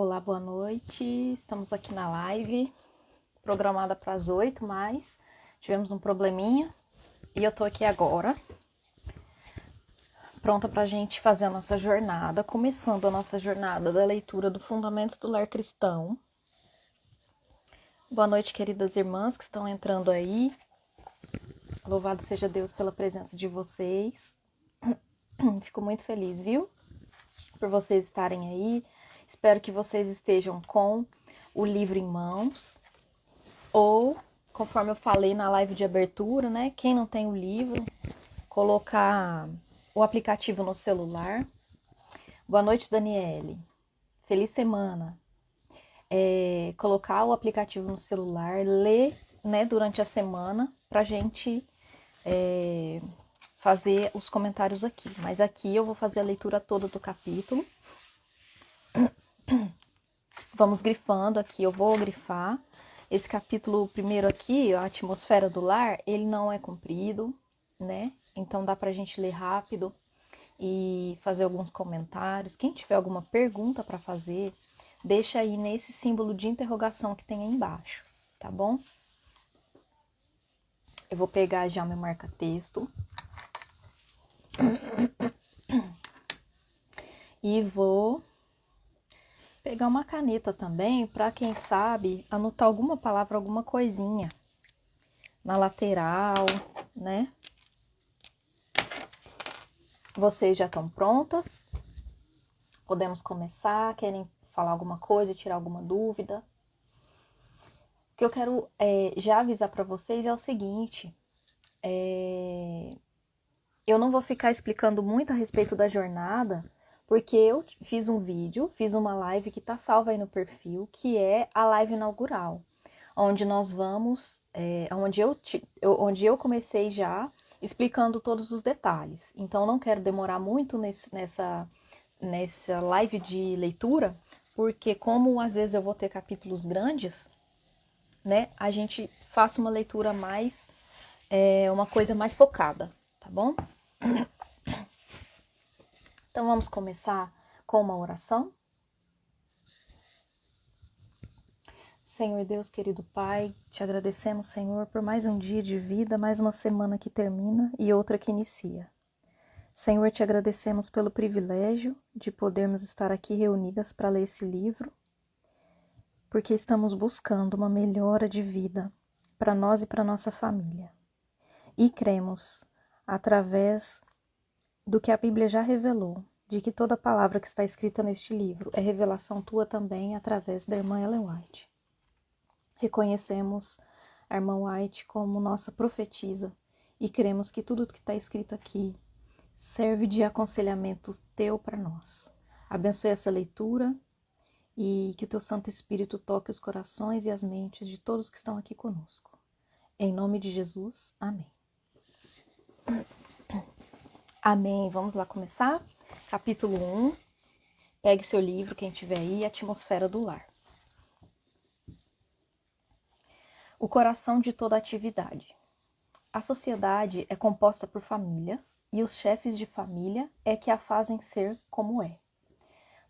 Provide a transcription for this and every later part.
Olá, boa noite. Estamos aqui na live, programada para as 8, mas tivemos um probleminha e eu tô aqui agora, pronta para a gente fazer a nossa jornada, começando a nossa jornada da leitura do Fundamentos do Lar Cristão. Boa noite, queridas irmãs que estão entrando aí. Louvado seja Deus pela presença de vocês. Fico muito feliz, viu? Por vocês estarem aí. Espero que vocês estejam com o livro em mãos. Ou, conforme eu falei na live de abertura, né? Quem não tem o livro, colocar o aplicativo no celular. Boa noite, Daniele. Feliz semana. Colocar o aplicativo no celular, ler, né, durante a semana, pra gente fazer os comentários aqui. Mas aqui eu vou fazer a leitura toda do capítulo. Vamos grifando aqui, eu vou grifar. Esse capítulo primeiro aqui, a atmosfera do lar, ele não é comprido, né? Então dá pra gente ler rápido e fazer alguns comentários. Quem tiver alguma pergunta para fazer, deixa aí nesse símbolo de interrogação que tem aí embaixo, tá bom? Eu vou pegar já meu marca-texto e vou pegar uma caneta também para, quem sabe, anotar alguma palavra, alguma coisinha na lateral, né? Vocês já estão prontas? Podemos começar? Querem falar alguma coisa, tirar alguma dúvida? O que eu quero já avisar para vocês é o seguinte: eu não vou ficar explicando muito a respeito da jornada, porque eu fiz um vídeo, fiz uma live que está salva aí no perfil, que é a live inaugural, onde nós vamos, onde eu comecei já explicando todos os detalhes. Então, não quero demorar muito nessa live de leitura, porque como às vezes eu vou ter capítulos grandes, né, a gente faça uma leitura mais, uma coisa mais focada, tá bom? Então vamos começar com uma oração. Senhor Deus, querido Pai, te agradecemos, Senhor, por mais um dia de vida, mais uma semana que termina e outra que inicia. Senhor, te agradecemos pelo privilégio de podermos estar aqui reunidas para ler esse livro, porque estamos buscando uma melhora de vida para nós e para nossa família. E cremos, através do que a Bíblia já revelou, de que toda palavra que está escrita neste livro é revelação tua também através da irmã Ellen White. Reconhecemos a irmã White como nossa profetisa e cremos que tudo o que está escrito aqui serve de aconselhamento teu para nós. Abençoe essa leitura e que o teu Santo Espírito toque os corações e as mentes de todos que estão aqui conosco. Em nome de Jesus, amém. Amém. Vamos lá começar? Capítulo 1. Pegue seu livro, quem tiver aí, Atmosfera do Lar. O coração de toda atividade. A sociedade é composta por famílias e os chefes de família é que a fazem ser como é.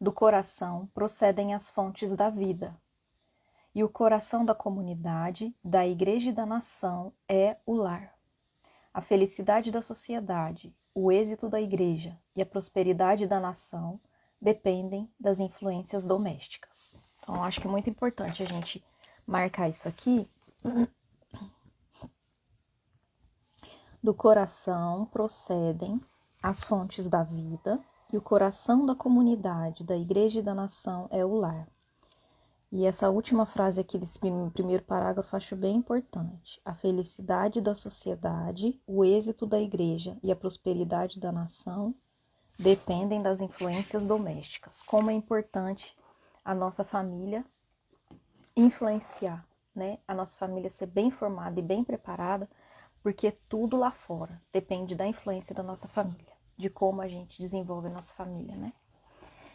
Do coração procedem as fontes da vida. E o coração da comunidade, da igreja e da nação é o lar. A felicidade da sociedade, o êxito da igreja e a prosperidade da nação dependem das influências domésticas. Então, acho que é muito importante a gente marcar isso aqui. Do coração procedem as fontes da vida e o coração da comunidade, da igreja e da nação é o lar. E essa última frase aqui desse primeiro parágrafo eu acho bem importante. A felicidade da sociedade, o êxito da igreja e a prosperidade da nação dependem das influências domésticas. Como é importante a nossa família influenciar, né? A nossa família ser bem formada e bem preparada, porque tudo lá fora depende da influência da nossa família, de como a gente desenvolve a nossa família, né?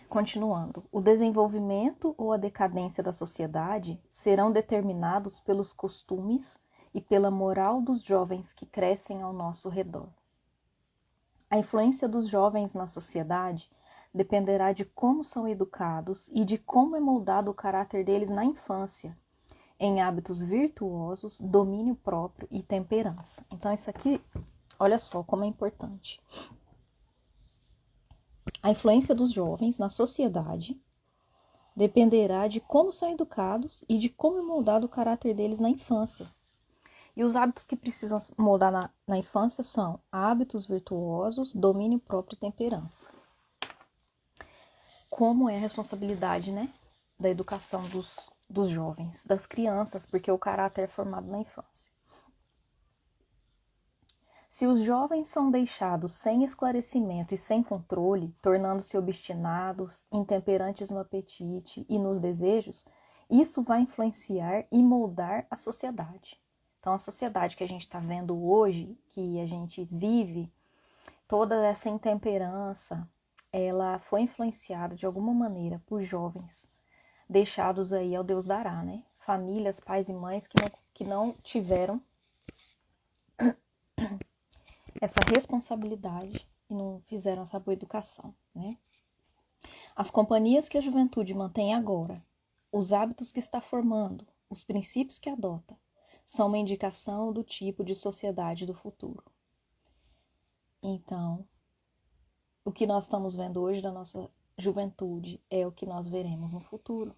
Continuando, o desenvolvimento ou a decadência da sociedade serão determinados pelos costumes e pela moral dos jovens que crescem ao nosso redor. A influência dos jovens na sociedade dependerá de como são educados e de como é moldado o caráter deles na infância, em hábitos virtuosos, domínio próprio e temperança. Então, isso aqui, olha só como é importante. A influência dos jovens na sociedade dependerá de como são educados e de como é moldado o caráter deles na infância. E os hábitos que precisam moldar na infância são hábitos virtuosos, domínio próprio e temperança. Como é a responsabilidade, né, da educação dos jovens, das crianças, porque o caráter é formado na infância. Se os jovens são deixados sem esclarecimento e sem controle, tornando-se obstinados, intemperantes no apetite e nos desejos, isso vai influenciar e moldar a sociedade. Então, a sociedade que a gente está vendo hoje, que a gente vive, toda essa intemperança, ela foi influenciada de alguma maneira por jovens deixados aí ao Deus dará, né? Famílias, pais e mães que não tiveram essa responsabilidade e não fizeram essa boa educação, né? As companhias que a juventude mantém agora, os hábitos que está formando, os princípios que adota, são uma indicação do tipo de sociedade do futuro. Então, o que nós estamos vendo hoje da nossa juventude é o que nós veremos no futuro.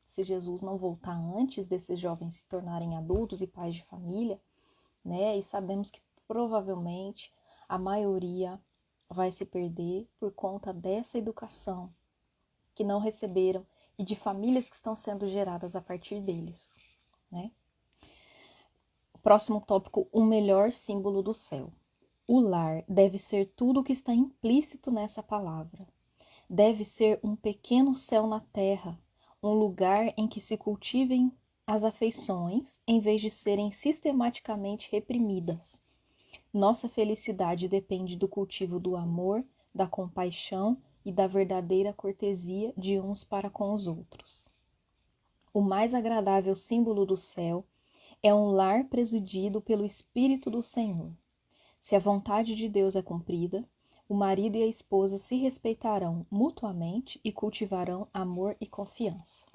Se Jesus não voltar antes desses jovens se tornarem adultos e pais de família, né? E sabemos que provavelmente a maioria vai se perder por conta dessa educação que não receberam e de famílias que estão sendo geradas a partir deles, né? Próximo tópico, o melhor símbolo do céu. O lar deve ser tudo o que está implícito nessa palavra. Deve ser um pequeno céu na terra, um lugar em que se cultivem as afeições, em vez de serem sistematicamente reprimidas. Nossa felicidade depende do cultivo do amor, da compaixão e da verdadeira cortesia de uns para com os outros. O mais agradável símbolo do céu é um lar presidido pelo Espírito do Senhor. Se a vontade de Deus é cumprida, o marido e a esposa se respeitarão mutuamente e cultivarão amor e confiança.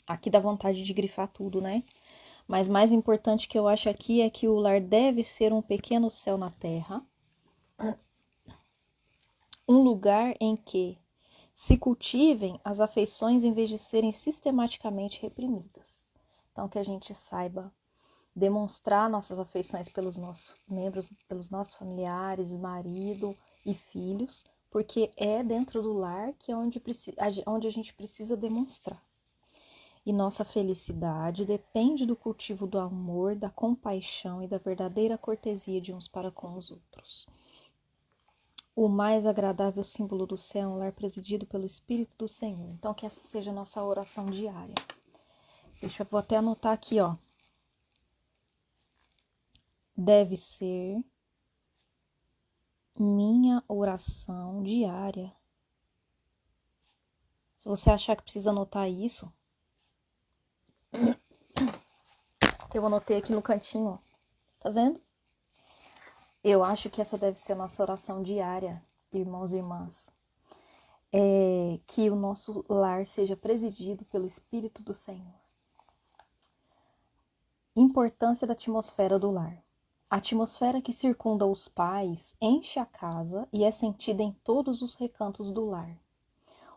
Aqui dá vontade de grifar tudo, né? Mas mais importante que eu acho aqui é que o lar deve ser um pequeno céu na terra, um lugar em que se cultivem as afeições em vez de serem sistematicamente reprimidas. Então, que a gente saiba demonstrar nossas afeições pelos nossos membros, pelos nossos familiares, marido e filhos, porque é dentro do lar que é onde a gente precisa demonstrar. E nossa felicidade depende do cultivo do amor, da compaixão e da verdadeira cortesia de uns para com os outros. O mais agradável símbolo do céu é um lar presidido pelo Espírito do Senhor. Então, que essa seja a nossa oração diária. Vou até anotar aqui, ó. Deve ser minha oração diária. Se você achar que precisa anotar isso, eu anotei aqui no cantinho, ó. Tá vendo? Eu acho que essa deve ser a nossa oração diária, irmãos e irmãs. Que o nosso lar seja presidido pelo Espírito do Senhor. Importância da atmosfera do lar. A atmosfera que circunda os pais enche a casa e é sentida em todos os recantos do lar.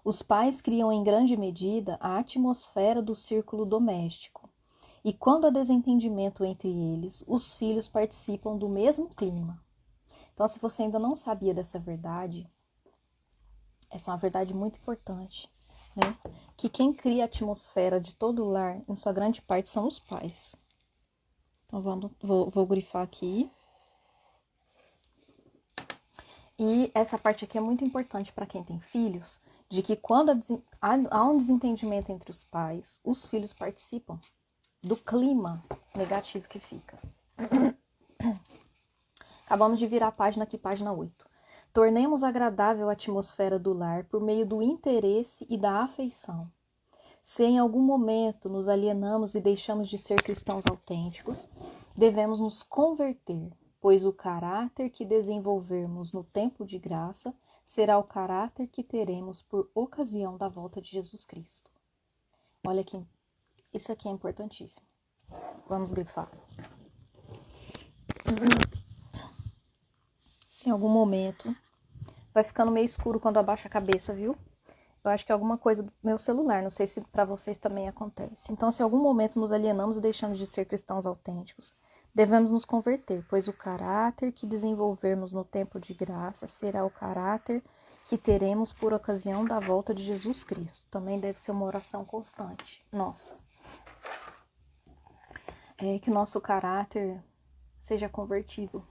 Os pais criam em grande medida a atmosfera do círculo doméstico, e quando há desentendimento entre eles, os filhos participam do mesmo clima. Então, se você ainda não sabia dessa verdade, essa é uma verdade muito importante, né? Que quem cria a atmosfera de todo o lar, em sua grande parte, são os pais. Então, vou grifar aqui. E essa parte aqui é muito importante para quem tem filhos, de que quando há um desentendimento entre os pais, os filhos participam do clima negativo que fica. Acabamos de virar a página aqui, página 8. Tornemos agradável a atmosfera do lar por meio do interesse e da afeição. Se em algum momento nos alienamos e deixamos de ser cristãos autênticos, devemos nos converter. pois o caráter que desenvolvermos no tempo de graça será o caráter que teremos por ocasião da volta de Jesus Cristo. Olha aqui, isso aqui é importantíssimo. Vamos grifar. Se em algum momento vai ficando meio escuro quando abaixa a cabeça, viu? Eu acho que é alguma coisa do meu celular, não sei se para vocês também acontece. Então, se em algum momento nos alienamos e deixamos de ser cristãos autênticos, devemos nos converter, pois o caráter que desenvolvermos no tempo de graça será o caráter que teremos por ocasião da volta de Jesus Cristo. Também deve ser uma oração constante. Nossa. É que o nosso caráter seja convertido,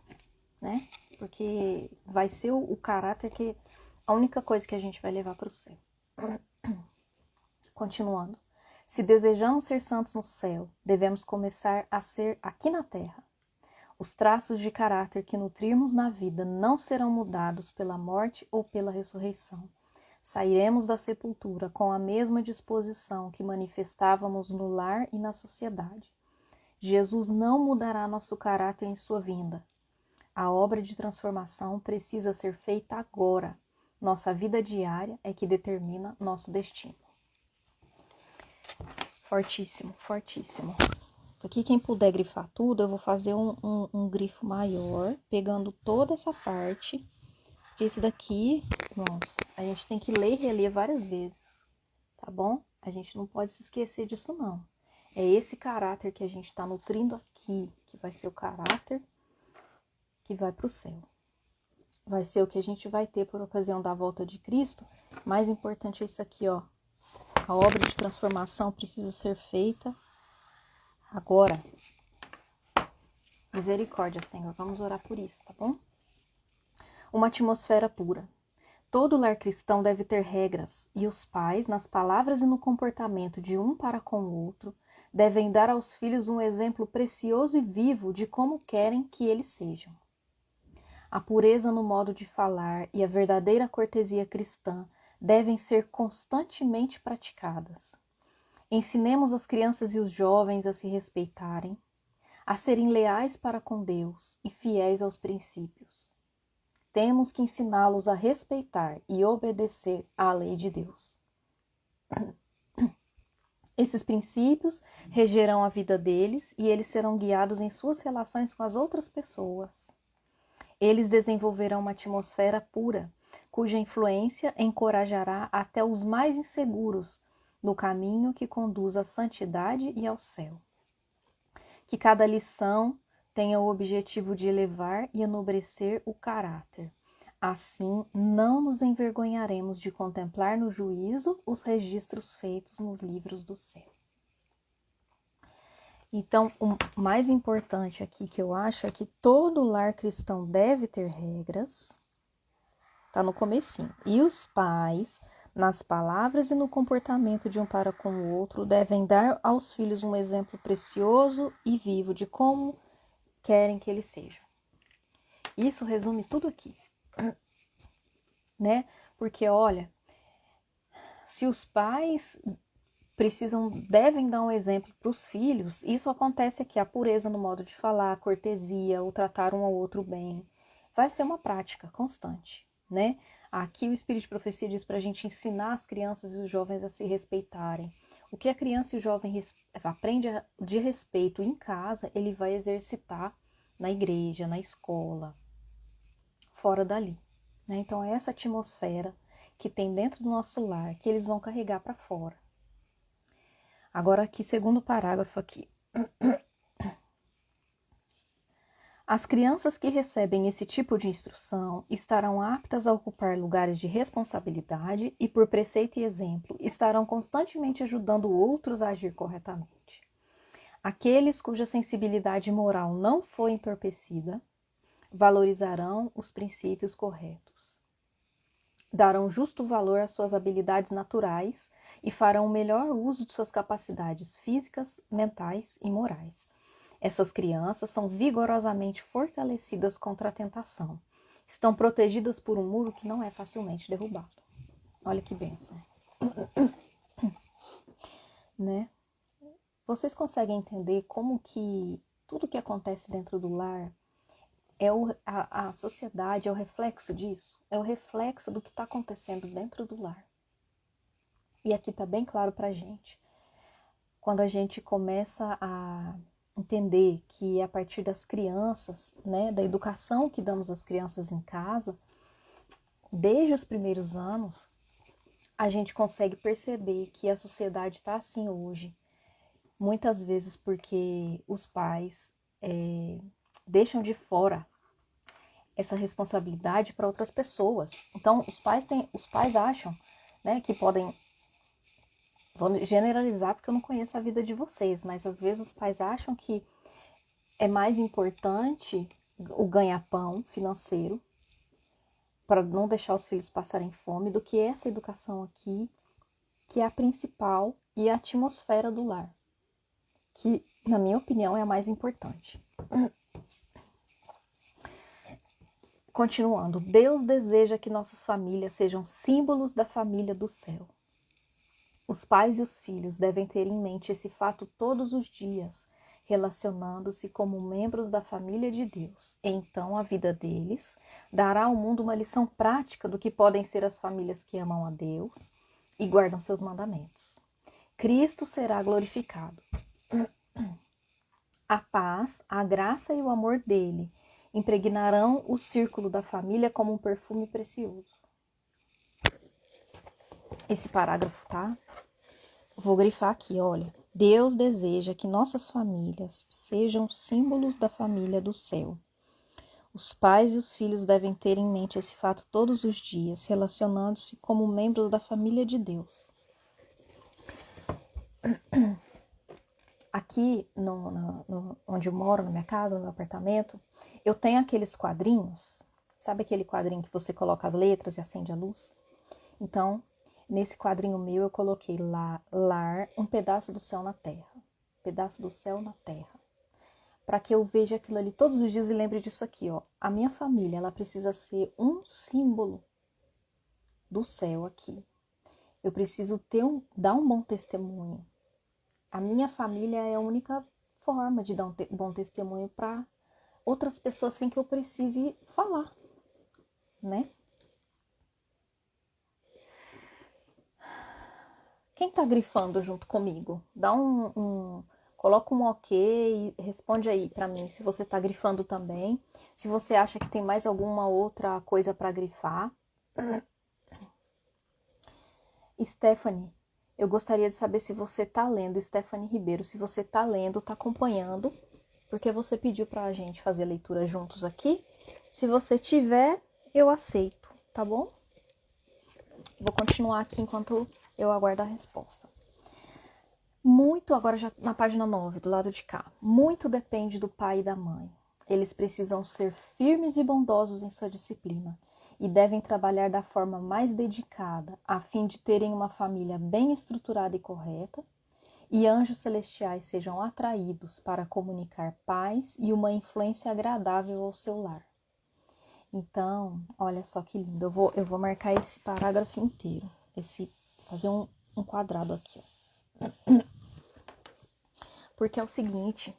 né? Porque vai ser o caráter que a única coisa que a gente vai levar para o céu. Continuando. Se desejamos ser santos no céu, devemos começar a ser aqui na terra. Os traços de caráter que nutrirmos na vida não serão mudados pela morte ou pela ressurreição. Sairemos da sepultura com a mesma disposição que manifestávamos no lar e na sociedade. Jesus não mudará nosso caráter em sua vinda. A obra de transformação precisa ser feita agora. Nossa vida diária é que determina nosso destino. Fortíssimo, fortíssimo. Aqui, quem puder grifar tudo, eu vou fazer um grifo maior, pegando toda essa parte. Esse daqui, nossa, a gente tem que ler e reler várias vezes, tá bom? A gente não pode se esquecer disso, não. É esse caráter que a gente está nutrindo aqui, que vai ser o caráter que vai para o céu. Vai ser o que a gente vai ter por ocasião da volta de Cristo. Mais importante é isso aqui, ó. A obra de transformação precisa ser feita agora. Misericórdia, Senhor. Vamos orar por isso, tá bom? Uma atmosfera pura. Todo lar cristão deve ter regras, e os pais, nas palavras e no comportamento de um para com o outro, devem dar aos filhos um exemplo precioso e vivo de como querem que eles sejam. A pureza no modo de falar e a verdadeira cortesia cristã devem ser constantemente praticadas. Ensinemos as crianças e os jovens a se respeitarem, a serem leais para com Deus e fiéis aos princípios. Temos que ensiná-los a respeitar e obedecer à lei de Deus. Esses princípios regerão a vida deles e eles serão guiados em suas relações com as outras pessoas. Eles desenvolverão uma atmosfera pura, cuja influência encorajará até os mais inseguros no caminho que conduz à santidade e ao céu. Que cada lição tenha o objetivo de elevar e enobrecer o caráter. Assim, não nos envergonharemos de contemplar no juízo os registros feitos nos livros do céu. Então, o mais importante aqui que eu acho é que todo lar cristão deve ter regras, tá no comecinho. E os pais, nas palavras e no comportamento de um para com o outro, devem dar aos filhos um exemplo precioso e vivo de como querem que eles sejam. Isso resume tudo aqui, né? Porque, olha, se os pais devem dar um exemplo para os filhos, isso acontece aqui, a pureza no modo de falar, a cortesia, o tratar um ao outro bem, vai ser uma prática constante, né? Aqui o Espírito de Profecia diz para a gente ensinar as crianças e os jovens a se respeitarem. O que a criança e o jovem aprende de respeito em casa, ele vai exercitar na igreja, na escola, fora dali, né? Então é essa atmosfera que tem dentro do nosso lar que eles vão carregar para fora. Agora aqui, segundo parágrafo aqui. As crianças que recebem esse tipo de instrução estarão aptas a ocupar lugares de responsabilidade e, por preceito e exemplo, estarão constantemente ajudando outros a agir corretamente. Aqueles cuja sensibilidade moral não foi entorpecida valorizarão os princípios corretos. Darão justo valor às suas habilidades naturais e farão o melhor uso de suas capacidades físicas, mentais e morais. Essas crianças são vigorosamente fortalecidas contra a tentação. Estão protegidas por um muro que não é facilmente derrubado. Olha que bênção. Né? Vocês conseguem entender como que tudo que acontece dentro do lar a sociedade é o reflexo disso, é o reflexo do que está acontecendo dentro do lar. E aqui está bem claro para a gente. Quando a gente começa a entender que a partir das crianças, né, da educação que damos às crianças em casa, desde os primeiros anos, a gente consegue perceber que a sociedade está assim hoje. Muitas vezes porque os pais deixam de fora essa responsabilidade para outras pessoas. Então, os pais acham, né, que podem, vou generalizar porque eu não conheço a vida de vocês, mas às vezes os pais acham que é mais importante o ganha-pão financeiro para não deixar os filhos passarem fome do que essa educação aqui, que é a principal, e a atmosfera do lar, que, na minha opinião, é a mais importante. Continuando, Deus deseja que nossas famílias sejam símbolos da família do céu. Os pais e os filhos devem ter em mente esse fato todos os dias, relacionando-se como membros da família de Deus. Então, a vida deles dará ao mundo uma lição prática do que podem ser as famílias que amam a Deus e guardam seus mandamentos. Cristo será glorificado. A paz, a graça e o amor dele impregnarão o círculo da família como um perfume precioso. Esse parágrafo, tá? Vou grifar aqui, olha. Deus deseja que nossas famílias sejam símbolos da família do céu. Os pais e os filhos devem ter em mente esse fato todos os dias, relacionando-se como membros da família de Deus. Aqui, onde eu moro, na minha casa, no meu apartamento, eu tenho aqueles quadrinhos. Sabe aquele quadrinho que você coloca as letras e acende a luz? Então, nesse quadrinho meu, eu coloquei lá, lar, um pedaço do céu na terra. Pedaço do céu na terra. Para que eu veja aquilo ali todos os dias e lembre disso aqui, ó. A minha família, ela precisa ser um símbolo do céu aqui. Eu preciso dar um bom testemunho. A minha família é a única forma de dar um bom testemunho para outras pessoas sem que eu precise falar, né? Quem tá grifando junto comigo? Coloca um ok e responde aí para mim se você tá grifando também. Se você acha que tem mais alguma outra coisa para grifar. Stephanie, eu gostaria de saber se você tá lendo, Stephanie Ribeiro, se você tá lendo, tá acompanhando, porque você pediu pra gente fazer leitura juntos aqui. Se você tiver, eu aceito, tá bom? Vou continuar aqui enquanto eu aguardo a resposta. Muito, agora já na página 9, do lado de cá, muito depende do pai e da mãe. Eles precisam ser firmes e bondosos em sua disciplina e devem trabalhar da forma mais dedicada, a fim de terem uma família bem estruturada e correta, e anjos celestiais sejam atraídos para comunicar paz e uma influência agradável ao seu lar. Então, olha só que lindo. Eu vou marcar esse parágrafo inteiro. Fazer um quadrado aqui, ó. Porque é o seguinte,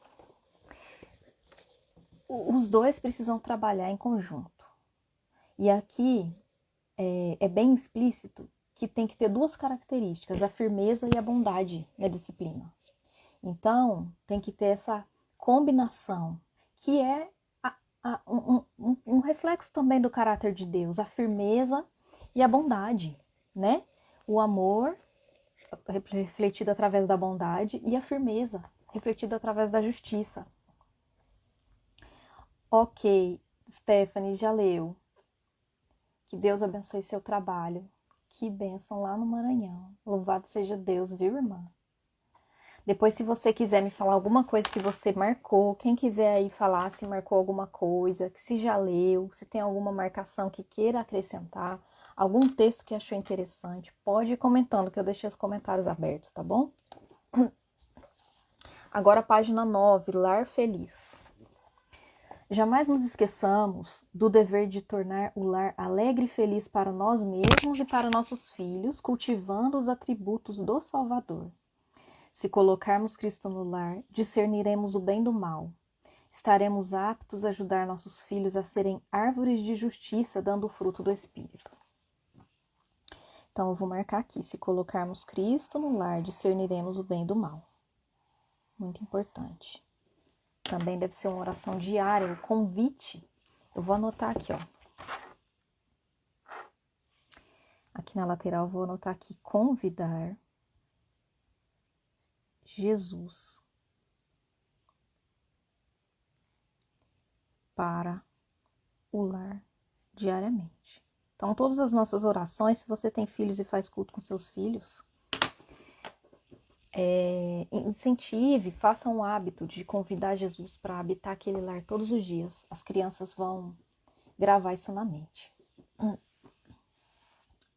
os dois precisam trabalhar em conjunto. E aqui é bem explícito que tem que ter duas características, a firmeza e a bondade na disciplina. Então, tem que ter essa combinação, que é um reflexo também do caráter de Deus, a firmeza e a bondade, né? O amor refletido através da bondade e a firmeza refletido através da justiça. Ok, Stephanie, já leu. Que Deus abençoe seu trabalho. Que bênção lá no Maranhão. Louvado seja Deus, viu, irmã? Depois, se você quiser me falar alguma coisa que você marcou, quem quiser aí falar se marcou alguma coisa, que se já leu, se tem alguma marcação que queira acrescentar, algum texto que achou interessante, pode ir comentando, que eu deixei os comentários abertos, tá bom? Agora, página 9, Lar Feliz. Jamais nos esqueçamos do dever de tornar o lar alegre e feliz para nós mesmos e para nossos filhos, cultivando os atributos do Salvador. Se colocarmos Cristo no lar, discerniremos o bem do mal estaremos aptos a ajudar nossos filhos a serem árvores de justiça, dando o fruto do Espírito. Então, eu vou marcar aqui, se colocarmos Cristo no lar, discerniremos o bem do mal. Muito importante. Também deve ser uma oração diária, o convite. Eu vou anotar aqui, ó. Aqui na lateral, eu vou anotar aqui, convidar Jesus para o lar diariamente. Então, todas as nossas orações, se você tem filhos e faz culto com seus filhos, incentive, faça um hábito de convidar Jesus para habitar aquele lar todos os dias. As crianças vão gravar isso na mente.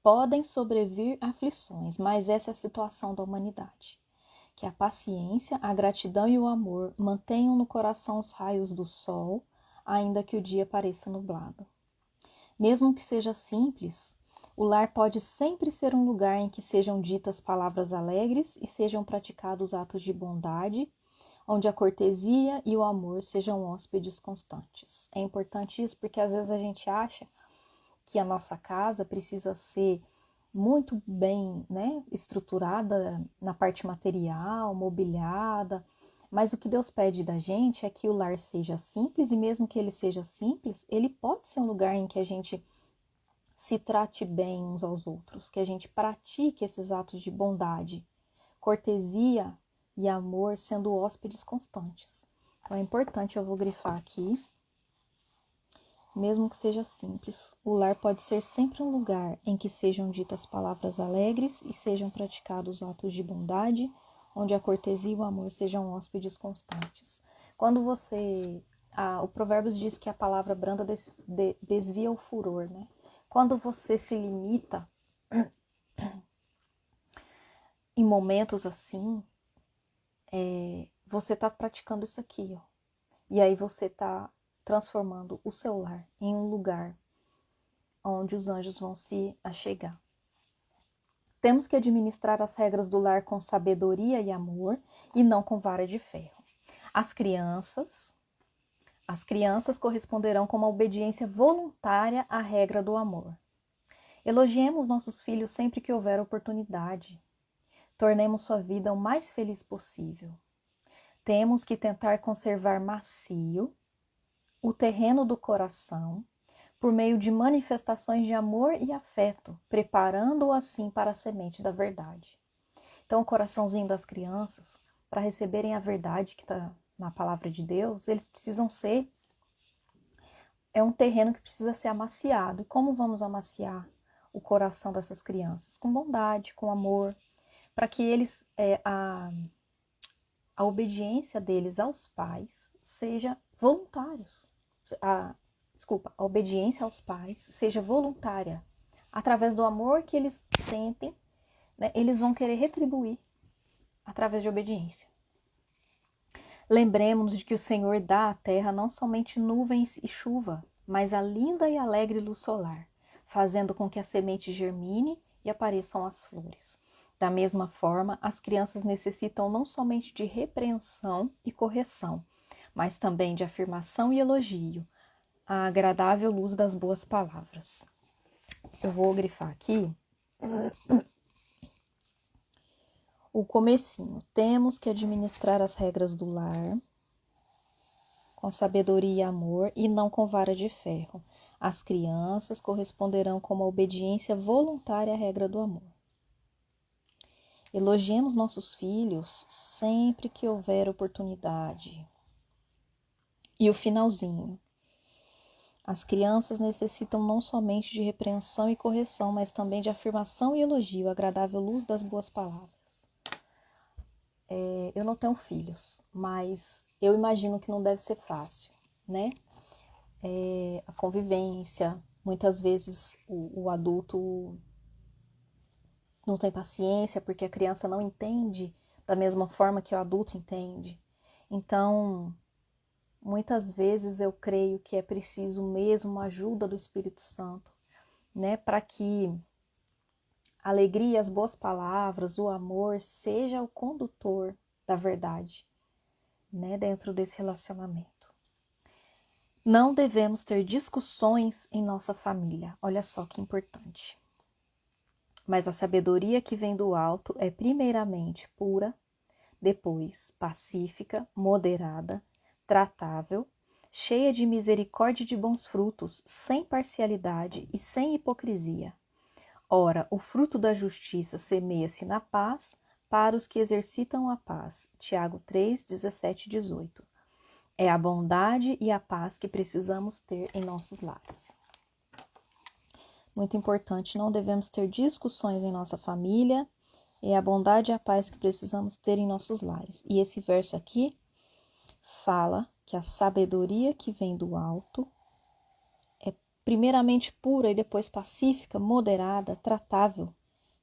Podem sobrevir aflições, mas essa é a situação da humanidade. Que a paciência, a gratidão e o amor mantenham no coração os raios do sol, ainda que o dia pareça nublado. Mesmo que seja simples, o lar pode sempre ser um lugar em que sejam ditas palavras alegres e sejam praticados atos de bondade, onde a cortesia e o amor sejam hóspedes constantes. É importante isso porque às vezes a gente acha que a nossa casa precisa ser muito bem, estruturada na parte material, mobiliada, mas o que Deus pede da gente é que o lar seja simples, e mesmo que ele seja simples, ele pode ser um lugar em que a gente se trate bem uns aos outros, que a gente pratique esses atos de bondade, cortesia e amor, sendo hóspedes constantes. Então é importante, eu vou grifar aqui, mesmo que seja simples, o lar pode ser sempre um lugar em que sejam ditas palavras alegres e sejam praticados atos de bondade, onde a cortesia e o amor sejam hóspedes constantes. Quando o Provérbios diz que a palavra branda desvia o furor, né? Quando você se limita em momentos assim, você está praticando isso aqui, ó. E aí você está transformando o seu lar em um lugar onde os anjos vão se achegar. Temos que administrar as regras do lar com sabedoria e amor e não com vara de ferro. As crianças corresponderão com uma obediência voluntária à regra do amor. Elogiemos nossos filhos sempre que houver oportunidade. Tornemos sua vida o mais feliz possível. Temos que tentar conservar macio o terreno do coração por meio de manifestações de amor e afeto, preparando-o assim para a semente da verdade. Então, o coraçãozinho das crianças, para receberem a verdade que está na palavra de Deus, eles precisam ser... É um terreno que precisa ser amaciado. E como vamos amaciar o coração dessas crianças? Com bondade, com amor, para que eles... a obediência deles aos pais seja voluntários. A obediência aos pais seja voluntária. Através do amor que eles sentem, eles vão querer retribuir através de obediência. Lembremos-nos de que o Senhor dá à terra não somente nuvens e chuva, mas a linda e alegre luz solar, fazendo com que a semente germine e apareçam as flores. Da mesma forma, as crianças necessitam não somente de repreensão e correção, mas também de afirmação e elogio, a agradável luz das boas palavras. Eu vou grifar aqui o comecinho. Temos que administrar as regras do lar com sabedoria e amor e não com vara de ferro. As crianças corresponderão com uma obediência voluntária à regra do amor. Elogiemos nossos filhos sempre que houver oportunidade. E o finalzinho. As crianças necessitam não somente de repreensão e correção, mas também de afirmação e elogio, agradável luz das boas palavras. Eu não tenho filhos, mas eu imagino que não deve ser fácil, né? A convivência, muitas vezes o adulto não tem paciência porque a criança não entende da mesma forma que o adulto entende. Então, muitas vezes eu creio que é preciso mesmo uma ajuda do Espírito Santo, né? Para que a alegria, as boas palavras, o amor seja o condutor da verdade, né? Dentro desse relacionamento. Não devemos ter discussões em nossa família. Olha só que importante. Mas a sabedoria que vem do alto é primeiramente pura, depois pacífica, moderada, tratável, cheia de misericórdia e de bons frutos, sem parcialidade e sem hipocrisia. Ora, o fruto da justiça semeia-se na paz para os que exercitam a paz. Tiago 3, 17 e 18. É a bondade e a paz que precisamos ter em nossos lares. Muito importante, não devemos ter discussões em nossa família. É a bondade e a paz que precisamos ter em nossos lares. E esse verso aqui fala que a sabedoria que vem do alto é primeiramente pura e depois pacífica, moderada, tratável,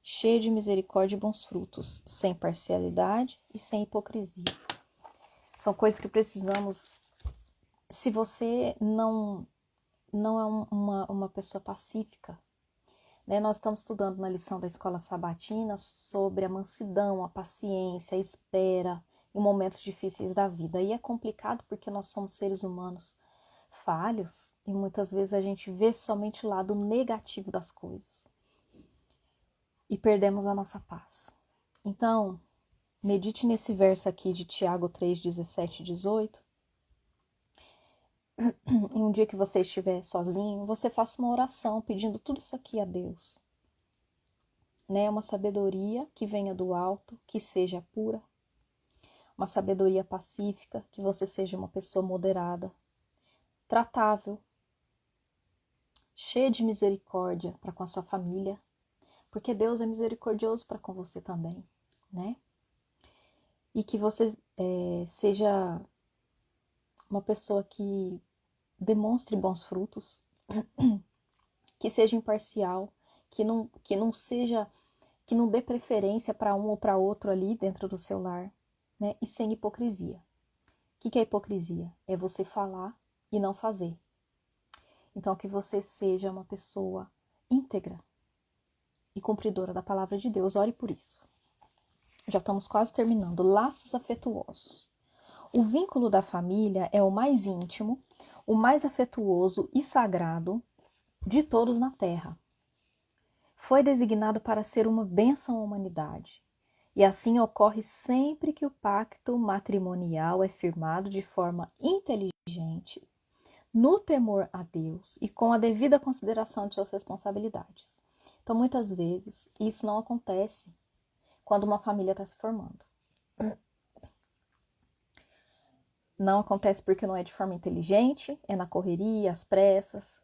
cheia de misericórdia e bons frutos, sem parcialidade e sem hipocrisia. São coisas que precisamos. Se você não é uma pessoa pacífica, né? Nós estamos estudando na lição da escola sabatina sobre a mansidão, a paciência, a espera em momentos difíceis da vida. E é complicado porque nós somos seres humanos falhos e muitas vezes a gente vê somente o lado negativo das coisas e perdemos a nossa paz. Então, medite nesse verso aqui de Tiago 3, 17 e 18. Em um dia que você estiver sozinho, você faça uma oração pedindo tudo isso aqui a Deus. Né? Uma sabedoria que venha do alto, que seja pura. Uma sabedoria pacífica, que você seja uma pessoa moderada, tratável, cheia de misericórdia para com a sua família, porque Deus é misericordioso para com você também, né? E que você seja uma pessoa que demonstre bons frutos, que seja imparcial, que não seja, que não dê preferência para um ou para outro ali dentro do seu lar, né? E sem hipocrisia. O que é hipocrisia? É você falar e não fazer. Então, que você seja uma pessoa íntegra e cumpridora da palavra de Deus. Ore por isso. Já estamos quase terminando. Laços afetuosos. O vínculo da família é o mais íntimo, o mais afetuoso e sagrado de todos na terra. Foi designado para ser uma bênção à humanidade. E assim ocorre sempre que o pacto matrimonial é firmado de forma inteligente, no temor a Deus e com a devida consideração de suas responsabilidades. Então, muitas vezes, isso não acontece quando uma família está se formando. Não acontece porque não é de forma inteligente, é na correria, às pressas.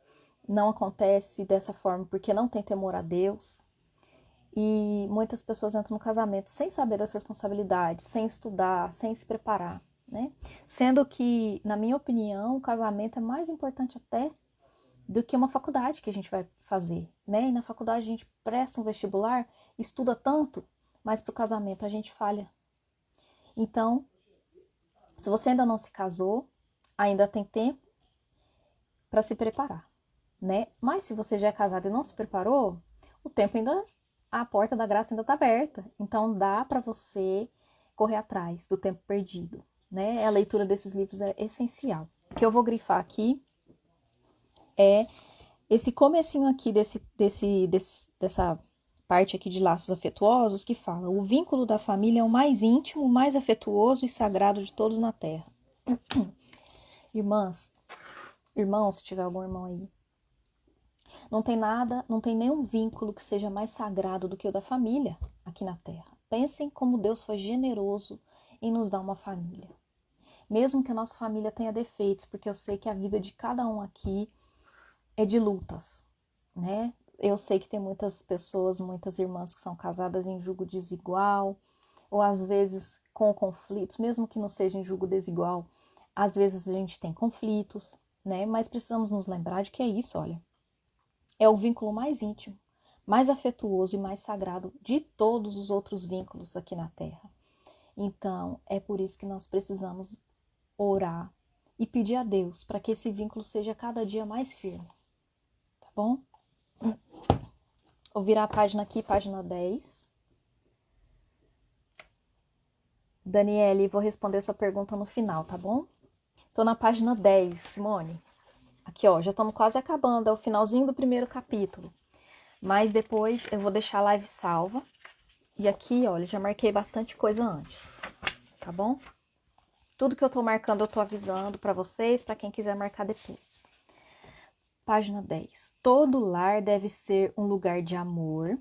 Não acontece dessa forma porque não tem temor a Deus. E muitas pessoas entram no casamento sem saber das responsabilidades, sem estudar, sem se preparar, né? Sendo que, na minha opinião, o casamento é mais importante até do que uma faculdade que a gente vai fazer, né? E na faculdade a gente presta um vestibular, estuda tanto, mas para o casamento a gente falha. Então, se você ainda não se casou, ainda tem tempo para se preparar, né? Mas se você já é casado e não se preparou, o tempo ainda, a porta da graça ainda está aberta. Então dá para você correr atrás do tempo perdido, né? A leitura desses livros é essencial. O que eu vou grifar aqui é esse comecinho aqui dessa parte aqui de laços afetuosos que fala: o vínculo da família é o mais íntimo, o mais afetuoso e sagrado de todos na terra. Irmãs, irmãos, se tiver algum irmão aí, não tem nenhum vínculo que seja mais sagrado do que o da família aqui na terra. Pensem como Deus foi generoso em nos dar uma família. Mesmo que a nossa família tenha defeitos, porque eu sei que a vida de cada um aqui é de lutas, né? Eu sei que tem muitas pessoas, muitas irmãs que são casadas em julgo desigual, ou às vezes com conflitos, mesmo que não seja em julgo desigual, às vezes a gente tem conflitos, né? Mas precisamos nos lembrar de que é isso, olha. É o vínculo mais íntimo, mais afetuoso e mais sagrado de todos os outros vínculos aqui na Terra. Então, é por isso que nós precisamos orar e pedir a Deus para que esse vínculo seja cada dia mais firme. Tá bom? Vou virar a página aqui, página 10. Daniele, vou responder sua pergunta no final, tá bom? Tô na página 10, Simone. Aqui, ó, já estamos quase acabando, é o finalzinho do primeiro capítulo. Mas depois eu vou deixar a live salva. E aqui, olha, já marquei bastante coisa antes, tá bom? Tudo que eu tô marcando, eu tô avisando pra vocês, pra quem quiser marcar depois. Página 10. Todo lar deve ser um lugar de amor,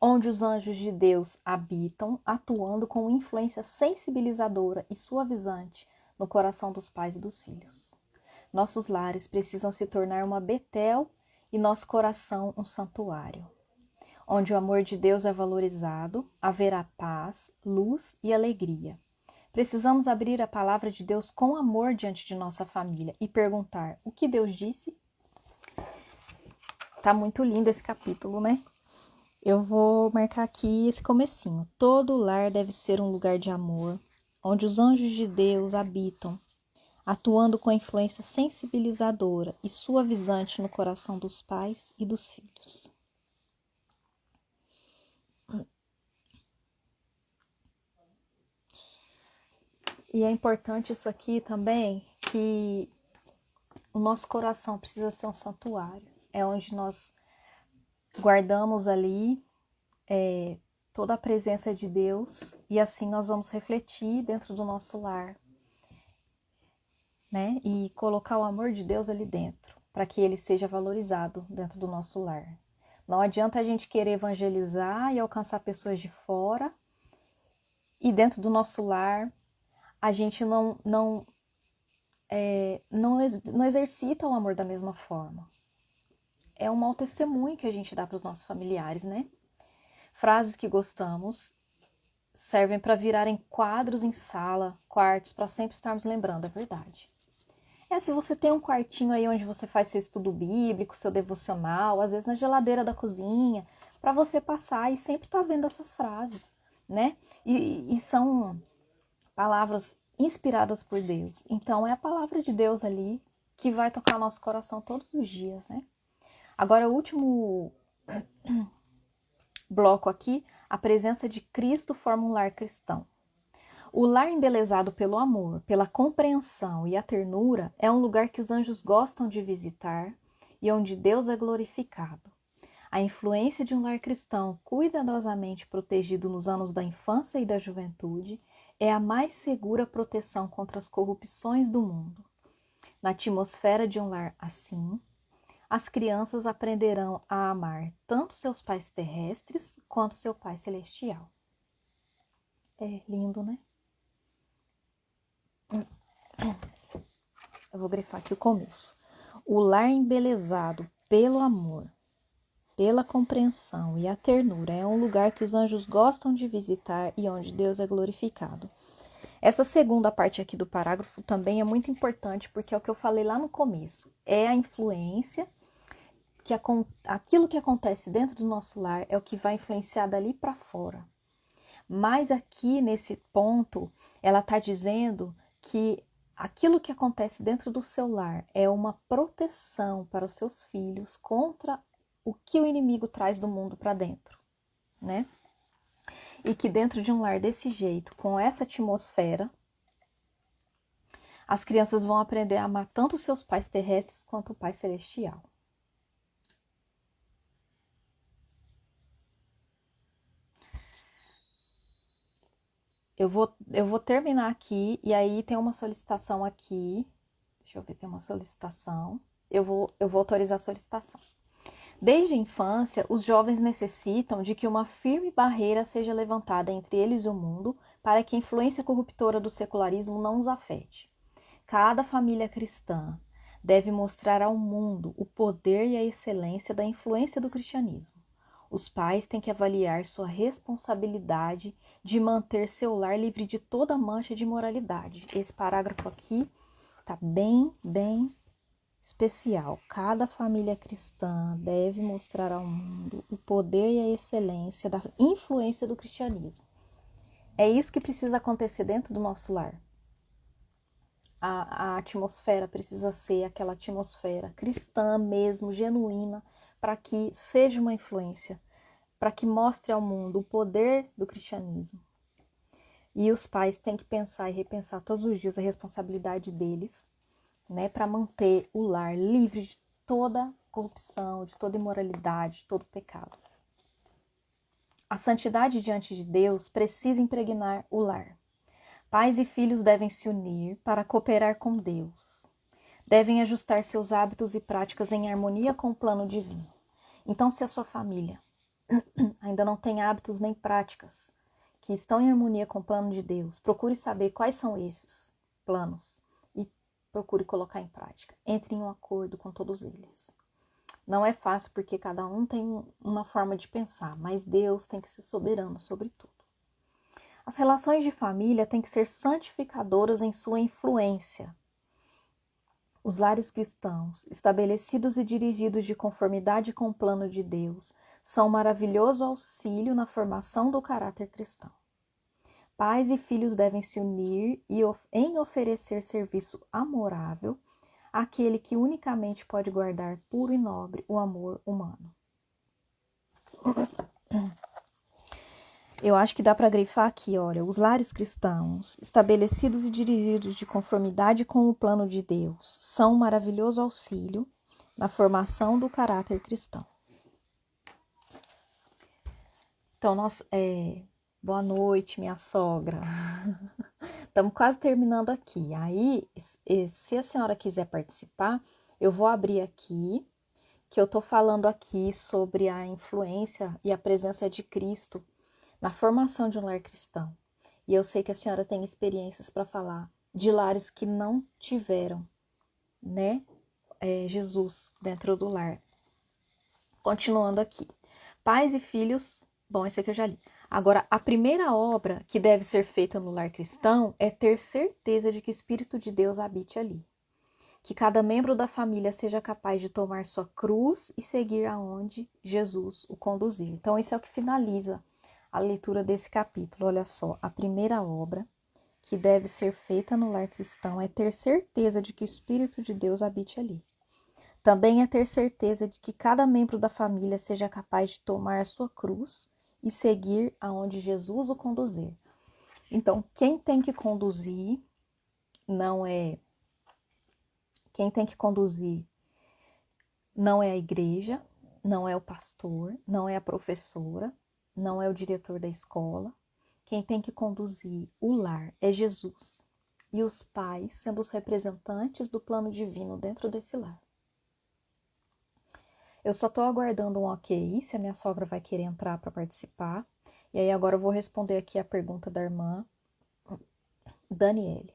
onde os anjos de Deus habitam, atuando com influência sensibilizadora e suavizante no coração dos pais e dos filhos. Nossos lares precisam se tornar uma Betel e nosso coração um santuário. Onde o amor de Deus é valorizado, haverá paz, luz e alegria. Precisamos abrir a palavra de Deus com amor diante de nossa família e perguntar: o que Deus disse? Tá muito lindo esse capítulo, né? Eu vou marcar aqui esse comecinho. Todo lar deve ser um lugar de amor, onde os anjos de Deus habitam, atuando com influência sensibilizadora e suavizante no coração dos pais e dos filhos. E é importante isso aqui também, que o nosso coração precisa ser um santuário. É onde nós guardamos ali toda a presença de Deus e assim nós vamos refletir dentro do nosso lar, né? E colocar o amor de Deus ali dentro, para que ele seja valorizado dentro do nosso lar. Não adianta a gente querer evangelizar e alcançar pessoas de fora e dentro do nosso lar a gente não exercita o amor da mesma forma. É um mau testemunho que a gente dá para os nossos familiares, né? Frases que gostamos servem para virarem quadros em sala, quartos, para sempre estarmos lembrando, é verdade. Se você tem um quartinho aí onde você faz seu estudo bíblico, seu devocional, às vezes na geladeira da cozinha, para você passar e sempre estar vendo essas frases, né? E são palavras inspiradas por Deus. Então, é a palavra de Deus ali que vai tocar nosso coração todos os dias, né? Agora, o último bloco aqui, a presença de Cristo forma um lar cristão. O lar embelezado pelo amor, pela compreensão e a ternura é um lugar que os anjos gostam de visitar e onde Deus é glorificado. A influência de um lar cristão cuidadosamente protegido nos anos da infância e da juventude é a mais segura proteção contra as corrupções do mundo. Na atmosfera de um lar assim, as crianças aprenderão a amar tanto seus pais terrestres quanto seu Pai celestial. É lindo, né? Eu vou grifar aqui o começo. O lar embelezado pelo amor, pela compreensão e a ternura é um lugar que os anjos gostam de visitar e onde Deus é glorificado. Essa segunda parte aqui do parágrafo também é muito importante porque é o que eu falei lá no começo. É a influência, aquilo que acontece dentro do nosso lar é o que vai influenciar dali para fora. Mas aqui nesse ponto, ela está dizendo que aquilo que acontece dentro do seu lar é uma proteção para os seus filhos contra o que o inimigo traz do mundo para dentro, né? E que dentro de um lar desse jeito, com essa atmosfera, as crianças vão aprender a amar tanto os seus pais terrestres quanto o Pai celestial. Eu vou terminar aqui e aí tem uma solicitação aqui. Deixa eu ver, tem uma solicitação. Eu vou autorizar a solicitação. Desde a infância, os jovens necessitam de que uma firme barreira seja levantada entre eles e o mundo para que a influência corruptora do secularismo não os afete. Cada família cristã deve mostrar ao mundo o poder e a excelência da influência do cristianismo. Os pais têm que avaliar sua responsabilidade de manter seu lar livre de toda mancha de imoralidade. Esse parágrafo aqui tá bem especial. Cada família cristã deve mostrar ao mundo o poder e a excelência da influência do cristianismo. É isso que precisa acontecer dentro do nosso lar. A atmosfera precisa ser aquela atmosfera cristã mesmo, genuína, para que seja uma influência, para que mostre ao mundo o poder do cristianismo. E os pais têm que pensar e repensar todos os dias a responsabilidade deles né, para manter o lar livre de toda corrupção, de toda imoralidade, de todo pecado. A santidade diante de Deus precisa impregnar o lar. Pais e filhos devem se unir para cooperar com Deus. Devem ajustar seus hábitos e práticas em harmonia com o plano divino. Então, se a sua família ainda não tem hábitos nem práticas que estão em harmonia com o plano de Deus, procure saber quais são esses planos e procure colocar em prática. Entre em um acordo com todos eles. Não é fácil porque cada um tem uma forma de pensar, mas Deus tem que ser soberano sobre tudo. As relações de família têm que ser santificadoras em sua influência. Os lares cristãos, estabelecidos e dirigidos de conformidade com o plano de Deus, são um maravilhoso auxílio na formação do caráter cristão. Pais e filhos devem se unir em oferecer serviço amorável àquele que unicamente pode guardar puro e nobre o amor humano. Eu acho que dá para grifar aqui, olha, os lares cristãos, estabelecidos e dirigidos de conformidade com o plano de Deus, são um maravilhoso auxílio na formação do caráter cristão. Então, boa noite, minha sogra. Estamos quase terminando aqui. Aí, se a senhora quiser participar, eu vou abrir aqui, que eu estou falando aqui sobre a influência e a presença de Cristo na formação de um lar cristão. E eu sei que a senhora tem experiências para falar de lares que não tiveram, né, Jesus dentro do lar. Continuando aqui. Pais e filhos, bom, esse aqui eu já li. Agora, a primeira obra que deve ser feita no lar cristão é ter certeza de que o Espírito de Deus habite ali. Que cada membro da família seja capaz de tomar sua cruz e seguir aonde Jesus o conduzir. Então, isso é o que finaliza a leitura desse capítulo. Olha só, a primeira obra que deve ser feita no lar cristão é ter certeza de que o Espírito de Deus habite ali. Também é ter certeza de que cada membro da família seja capaz de tomar a sua cruz e seguir aonde Jesus o conduzir. Então, quem tem que conduzir não é a igreja, não é o pastor, não é a professora, não é o diretor da escola. Quem tem que conduzir o lar é Jesus. E os pais sendo os representantes do plano divino dentro desse lar. Eu só estou aguardando um ok, se a minha sogra vai querer entrar para participar. E aí agora eu vou responder aqui a pergunta da irmã Daniele.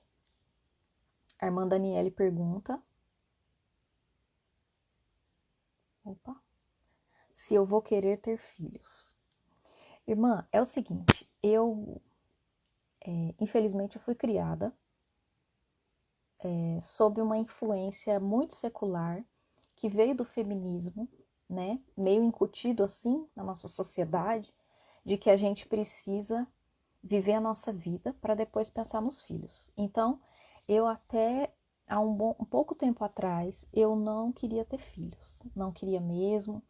A irmã Daniele pergunta se eu vou querer ter filhos. Irmã, é o seguinte, infelizmente eu fui criada sob uma influência muito secular que veio do feminismo, né, meio incutido assim na nossa sociedade, de que a gente precisa viver a nossa vida para depois pensar nos filhos. Então, eu até há um pouco tempo atrás, eu não queria ter filhos, não queria mesmo,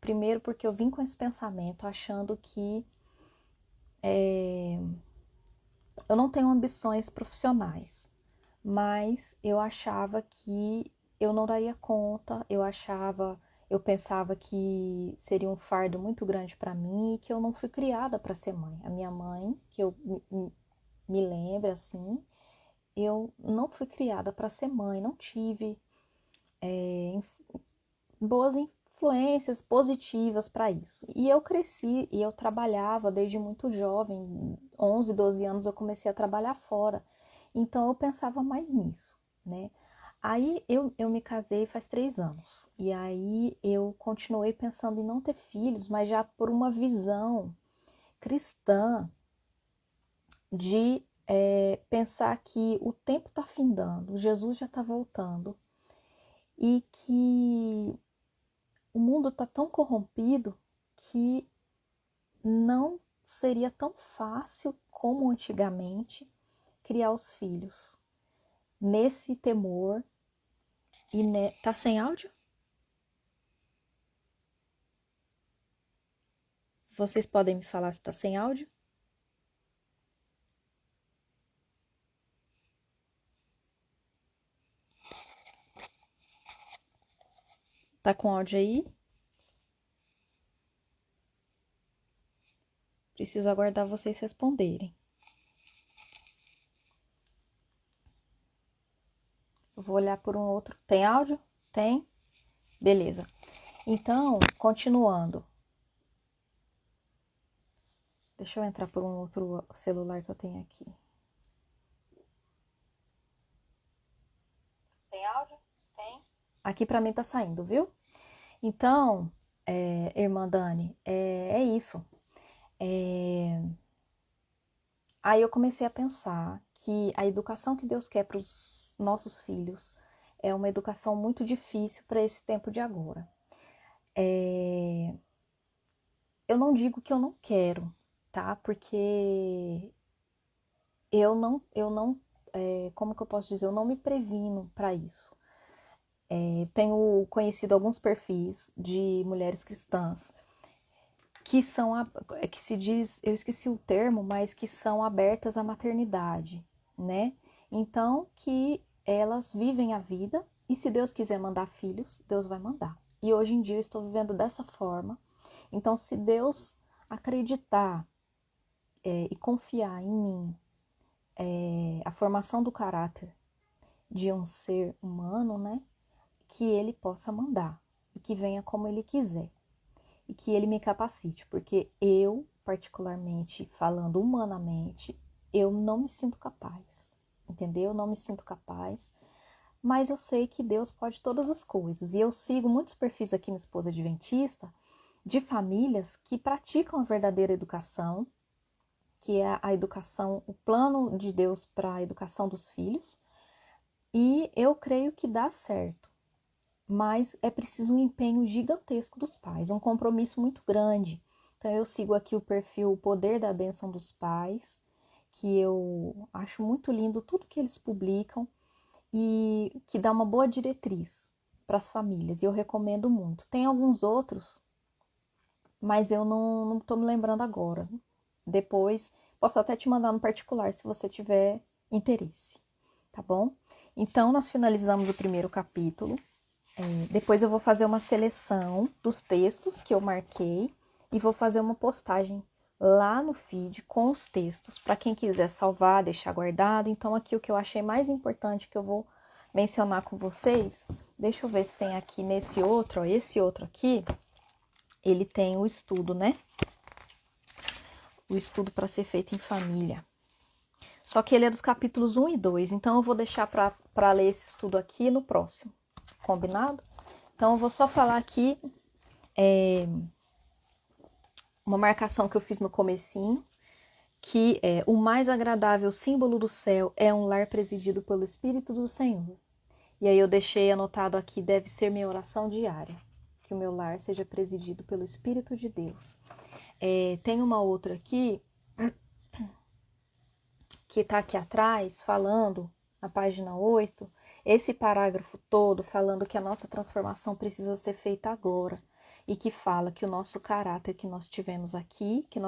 primeiro porque eu vim com esse pensamento achando que eu não tenho ambições profissionais, mas eu achava que eu não daria conta, eu pensava que seria um fardo muito grande para mim e que eu não fui criada para ser mãe. A minha mãe, que eu me lembro assim, eu não fui criada para ser mãe, não tive boas influências positivas para isso. E eu cresci e eu trabalhava desde muito jovem, 11, 12 anos eu comecei a trabalhar fora. Então eu pensava mais nisso, né? Aí eu me casei faz 3 anos. E aí eu continuei pensando em não ter filhos, mas já por uma visão cristã de pensar que o tempo está findando, Jesus já está voltando e que o mundo está tão corrompido que não seria tão fácil como antigamente criar os filhos. Nesse temor Tá sem áudio? Vocês podem me falar se tá sem áudio? Tá com áudio aí? Preciso aguardar vocês responderem. Eu vou olhar por um outro. Tem áudio? Tem? Beleza. Então, continuando. Deixa eu entrar por um outro celular que eu tenho aqui. Tem áudio? Tem. Aqui pra mim tá saindo, viu? Então, irmã Dani, é isso. Aí eu comecei a pensar que a educação que Deus quer para os nossos filhos é uma educação muito difícil para esse tempo de agora. Eu não digo que eu não quero, tá? Porque como que eu posso dizer? Eu não me previno para isso. Tenho conhecido alguns perfis de mulheres cristãs que são, que se diz, eu esqueci o termo, mas que são abertas à maternidade, né? Então, que elas vivem a vida e se Deus quiser mandar filhos, Deus vai mandar. E hoje em dia eu estou vivendo dessa forma. Então, se Deus acreditar e confiar em mim, a formação do caráter de um ser humano, né? Que ele possa mandar e que venha como ele quiser. E que ele me capacite, porque eu, particularmente falando humanamente, eu não me sinto capaz, entendeu? Eu não me sinto capaz, mas eu sei que Deus pode todas as coisas. E eu sigo muitos perfis aqui no Esposa Adventista de famílias que praticam a verdadeira educação, que é a educação, o plano de Deus para a educação dos filhos, e eu creio que dá certo. Mas é preciso um empenho gigantesco dos pais, um compromisso muito grande. Então eu sigo aqui o perfil Poder da Bênção dos Pais, que eu acho muito lindo tudo que eles publicam e que dá uma boa diretriz para as famílias, e eu recomendo muito. Tem alguns outros, mas eu não estou me lembrando agora. Depois posso até te mandar no particular se você tiver interesse, tá bom? Então nós finalizamos o primeiro capítulo. Depois eu vou fazer uma seleção dos textos que eu marquei e vou fazer uma postagem lá no feed com os textos para quem quiser salvar, deixar guardado. Então aqui o que eu achei mais importante que eu vou mencionar com vocês, deixa eu ver se tem aqui nesse outro, ó, esse outro aqui, ele tem o estudo, né? O estudo para ser feito em família. Só que ele é dos capítulos 1 e 2, então eu vou deixar para ler esse estudo aqui no próximo. Combinado? Então eu vou só falar aqui uma marcação que eu fiz no comecinho, que é: o mais agradável símbolo do céu é um lar presidido pelo Espírito do Senhor. E aí eu deixei anotado aqui: deve ser minha oração diária, que o meu lar seja presidido pelo Espírito de Deus. Tem uma outra aqui, que está aqui atrás, falando, na página 8, esse parágrafo todo falando que a nossa transformação precisa ser feita agora. E que fala que o nosso caráter que nós tivemos aqui, que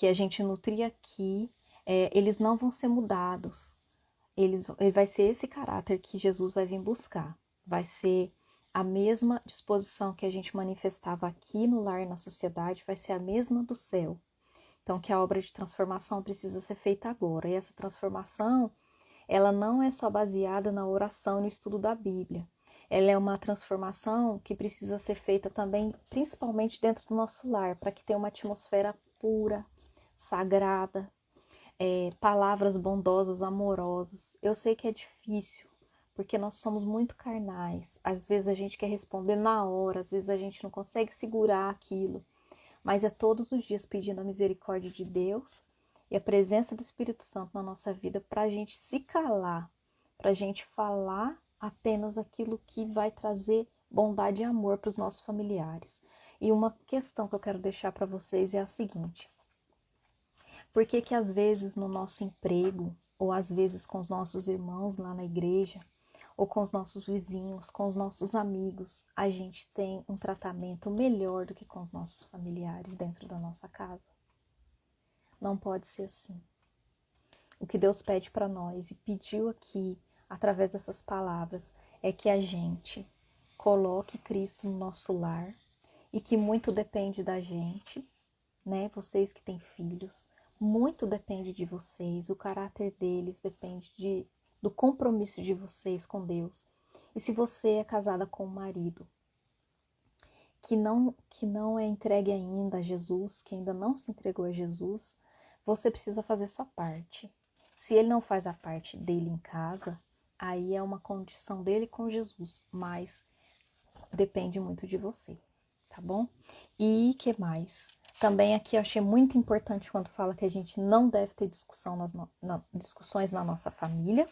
a gente nutria aqui, eles não vão ser mudados. Ele vai ser esse caráter que Jesus vai vir buscar. Vai ser a mesma disposição que a gente manifestava aqui no lar, na sociedade, vai ser a mesma do céu. Então, que a obra de transformação precisa ser feita agora. E essa transformação, ela não é só baseada na oração e no estudo da Bíblia. Ela é uma transformação que precisa ser feita também, principalmente dentro do nosso lar, para que tenha uma atmosfera pura, sagrada, palavras bondosas, amorosas. Eu sei que é difícil, porque nós somos muito carnais. Às vezes a gente quer responder na hora, às vezes a gente não consegue segurar aquilo. Mas é todos os dias pedindo a misericórdia de Deus e a presença do Espírito Santo na nossa vida para a gente se calar, para a gente falar apenas aquilo que vai trazer bondade e amor para os nossos familiares. E uma questão que eu quero deixar para vocês é a seguinte: por que que às vezes no nosso emprego, ou às vezes com os nossos irmãos lá na igreja, ou com os nossos vizinhos, com os nossos amigos, a gente tem um tratamento melhor do que com os nossos familiares dentro da nossa casa? Não pode ser assim. O que Deus pede para nós e pediu aqui, através dessas palavras, é que a gente coloque Cristo no nosso lar e que muito depende da gente, né? Vocês que têm filhos, muito depende de vocês, o caráter deles depende do compromisso de vocês com Deus. E se você é casada com um marido que não é entregue ainda a Jesus, que ainda não se entregou a Jesus, você precisa fazer sua parte. Se ele não faz a parte dele em casa, aí é uma condição dele com Jesus, mas depende muito de você, tá bom? E que mais? Também aqui eu achei muito importante quando fala que a gente não deve ter discussões na nossa família,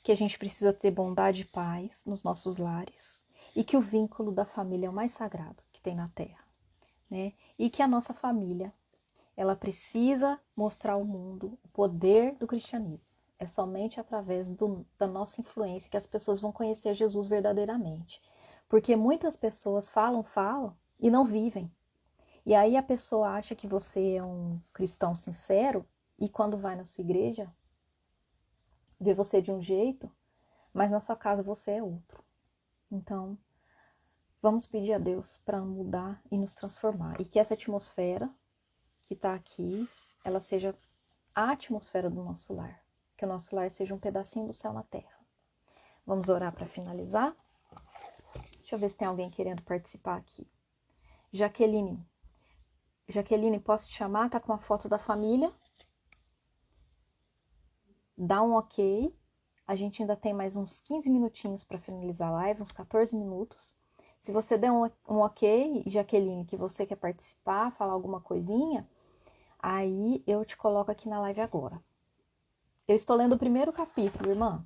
que a gente precisa ter bondade e paz nos nossos lares, e que o vínculo da família é o mais sagrado que tem na Terra, né? E que a nossa família, ela precisa mostrar ao mundo o poder do cristianismo. É somente através da nossa influência que as pessoas vão conhecer Jesus verdadeiramente. Porque muitas pessoas falam e não vivem. E aí a pessoa acha que você é um cristão sincero e quando vai na sua igreja, vê você de um jeito, mas na sua casa você é outro. Então, vamos pedir a Deus para mudar e nos transformar. E que essa atmosfera que está aqui, ela seja a atmosfera do nosso lar. Que o nosso lar seja um pedacinho do céu na terra. Vamos orar para finalizar? Deixa eu ver se tem alguém querendo participar aqui. Jaqueline, posso te chamar? Tá com a foto da família? Dá um ok. A gente ainda tem mais uns 15 minutinhos para finalizar a live, uns 14 minutos. Se você der um ok, Jaqueline, que você quer participar, falar alguma coisinha, aí eu te coloco aqui na live agora. Eu estou lendo o primeiro capítulo, irmã.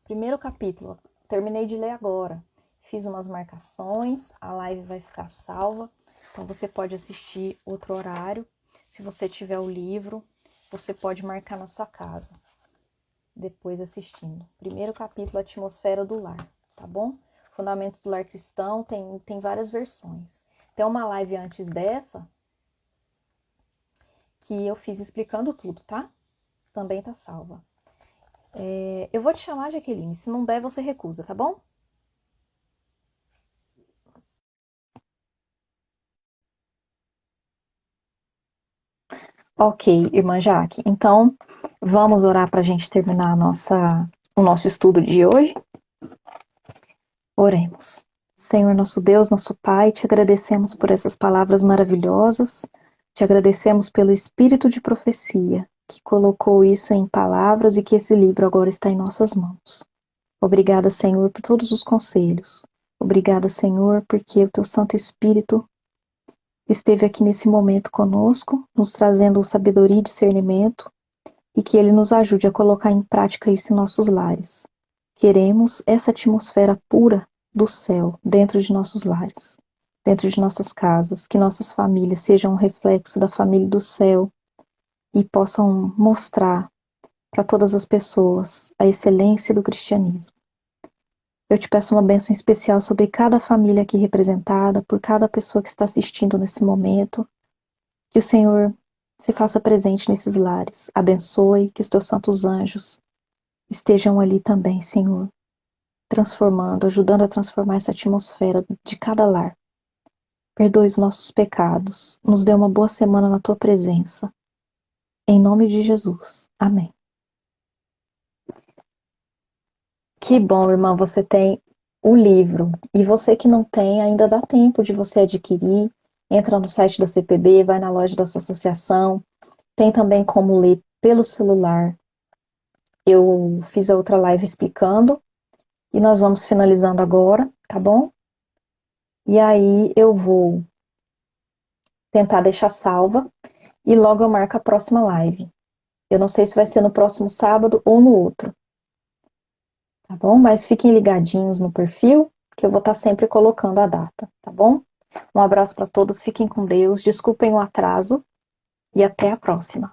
Primeiro capítulo. Terminei de ler agora. Fiz umas marcações, a live vai ficar salva. Então você pode assistir outro horário. Se você tiver o livro, você pode marcar na sua casa. Depois assistindo. Primeiro capítulo, Atmosfera do Lar, tá bom? Fundamentos do Lar Cristão, tem várias versões. Tem uma live antes dessa que eu fiz explicando tudo, tá? Também tá salva. Eu vou te chamar, Jaqueline. Se não der, você recusa, tá bom? Ok, irmã Jaque. Então, vamos orar para a gente terminar o nosso estudo de hoje? Oremos. Senhor, nosso Deus, nosso Pai, te agradecemos por essas palavras maravilhosas, te agradecemos pelo espírito de profecia que colocou isso em palavras e que esse livro agora está em nossas mãos. Obrigada, Senhor, por todos os conselhos. Obrigada, Senhor, porque o teu Santo Espírito esteve aqui nesse momento conosco, nos trazendo sabedoria e discernimento, e que ele nos ajude a colocar em prática isso em nossos lares. Queremos essa atmosfera pura do céu dentro de nossos lares, dentro de nossas casas, que nossas famílias sejam um reflexo da família do céu e possam mostrar para todas as pessoas a excelência do cristianismo. Eu te peço uma bênção especial sobre cada família aqui representada, por cada pessoa que está assistindo nesse momento, que o Senhor se faça presente nesses lares, abençoe, que os teus santos anjos estejam ali também, Senhor, transformando, ajudando a transformar essa atmosfera de cada lar. Perdoe os nossos pecados, nos dê uma boa semana na tua presença. Em nome de Jesus. Amém. Que bom, irmã, você tem o livro. E você que não tem, ainda dá tempo de você adquirir. Entra no site da CPB, vai na loja da sua associação. Tem também como ler pelo celular. Eu fiz a outra live explicando. E nós vamos finalizando agora, tá bom? E aí eu vou tentar deixar salva e logo eu marco a próxima live. Eu não sei se vai ser no próximo sábado ou no outro, tá bom? Mas fiquem ligadinhos no perfil, que eu vou estar sempre colocando a data, tá bom? Um abraço para todos, fiquem com Deus, desculpem o atraso e até a próxima.